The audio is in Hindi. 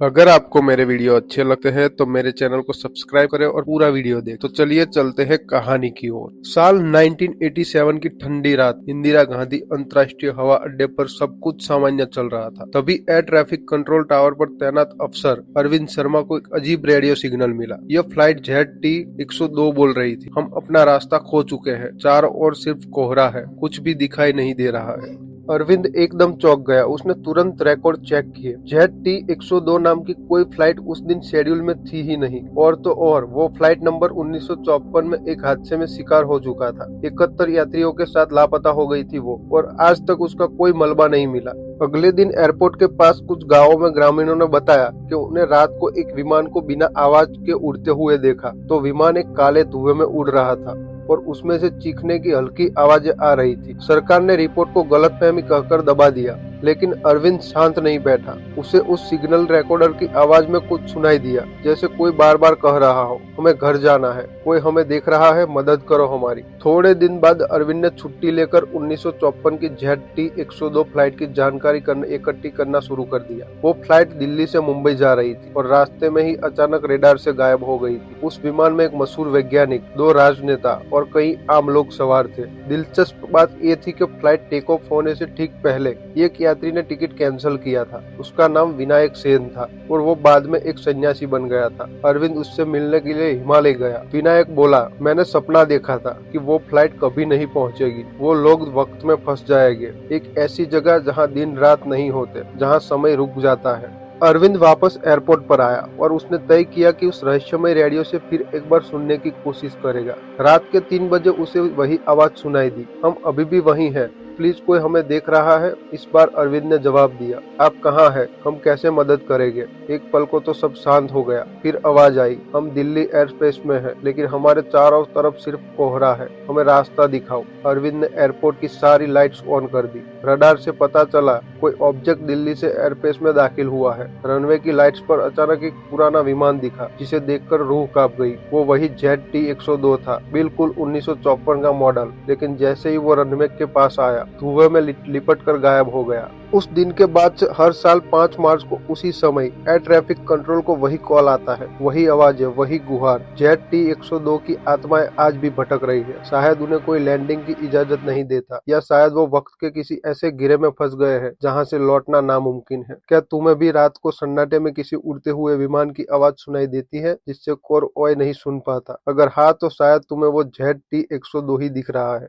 अगर आपको मेरे वीडियो अच्छे लगते हैं तो मेरे चैनल को सब्सक्राइब करें और पूरा वीडियो देखें। तो चलिए चलते हैं कहानी की ओर। साल 1987 की ठंडी रात, इंदिरा गांधी अंतर्राष्ट्रीय हवा अड्डे पर सब कुछ सामान्य चल रहा था। तभी एयर ट्रैफिक कंट्रोल टावर पर तैनात अफसर अरविंद शर्मा को एक अजीब रेडियो सिग्नल मिला। यह फ्लाइट ZT-102 बोल रही थी, हम अपना रास्ता खो चुके हैं, चारों ओर सिर्फ कोहरा है, कुछ भी दिखाई नहीं दे रहा है। अरविंद एकदम चौंक गया। उसने तुरंत रिकॉर्ड चेक किए। ZT-102 नाम की कोई फ्लाइट उस दिन शेड्यूल में थी ही नहीं। और तो और वो फ्लाइट नंबर 1954 में एक हादसे में शिकार हो चुका था। 71 यात्रियों के साथ लापता हो गई थी वो, और आज तक उसका कोई मलबा नहीं मिला। अगले दिन एयरपोर्ट के पास कुछ गांवों में ग्रामीणों ने बताया कि उन्हें रात को एक विमान को बिना आवाज के उड़ते हुए देखा। तो विमान एक काले धुएं में उड़ रहा था और उसमें से चीखने की हल्की आवाजें आ रही थी। सरकार ने रिपोर्ट को गलतफहमी कहकर दबा दिया, लेकिन अरविंद शांत नहीं बैठा। उसे उस सिग्नल रिकॉर्डर की आवाज में कुछ सुनाई दिया, जैसे कोई बार बार कह रहा हो, हमें घर जाना है, कोई हमें देख रहा है, मदद करो हमारी। थोड़े दिन बाद अरविंद ने छुट्टी लेकर 1954 की ZT-102 फ्लाइट की जानकारी इकट्ठी करना शुरू कर दिया। वो फ्लाइट दिल्ली से मुंबई जा रही थी और रास्ते में ही अचानक रेडार से गायब हो गई थी। उस विमान में एक मशहूर वैज्ञानिक, 2 राजनेता और कई आम लोग सवार थे। दिलचस्प बात यह थी कि फ्लाइट टेक ऑफ होने से ठीक पहले एक यात्री ने टिकट कैंसिल किया था। उसका नाम विनायक सेन था और वो बाद में एक सन्यासी बन गया था। अरविंद उससे मिलने के लिए हिमालय गया। विनायक बोला, मैंने सपना देखा था कि वो फ्लाइट कभी नहीं पहुंचेगी, वो लोग वक्त में फंस जाएंगे, एक ऐसी जगह जहां दिन रात नहीं होते, जहां समय रुक जाता है। अरविंद वापस एयरपोर्ट पर आया और उसने तय किया कि उस रहस्यमय रेडियो से फिर एक बार सुनने की कोशिश करेगा। रात के 3 बजे उसे वही आवाज सुनाई दी, हम अभी भी वहीं हैं, प्लीज कोई हमें देख रहा है? इस बार अरविंद ने जवाब दिया, आप कहाँ हैं? हम कैसे मदद करेंगे? एक पल को तो सब शांत हो गया। फिर आवाज आई, हम दिल्ली एयरस्पेस में हैं, लेकिन हमारे चारों तरफ सिर्फ कोहरा है, हमें रास्ता दिखाओ। अरविंद ने एयरपोर्ट की सारी लाइट्स ऑन कर दी। रडार से पता चला कोई ऑब्जेक्ट दिल्ली से एयरस्पेस में दाखिल हुआ है। रनवे की लाइट्स पर अचानक एक पुराना विमान दिखा, जिसे देखकर रूह कांप गई। वो वही ZT-102 था, बिल्कुल 1954 का मॉडल। लेकिन जैसे ही वो रनवे के पास आया, धुएं में लिपट कर गायब हो गया। उस दिन के बाद से हर साल 5 मार्च को उसी समय एयर ट्रैफिक कंट्रोल को वही कॉल आता है, वही आवाज है, वही गुहार। ZT-102 की आत्माएं आज भी भटक रही है। शायद उन्हें कोई लैंडिंग की इजाजत नहीं देता, या शायद वो वक्त के किसी ऐसे घेरे में फंस गए हैं जहां से लौटना नामुमकिन है। क्या तुम्हें भी रात को सन्नाटे में किसी उड़ते हुए विमान की आवाज सुनाई देती है जिससे कोई नहीं सुन पाता? अगर हाँ, तो शायद तुम्हें वो ZT-102 ही दिख रहा है।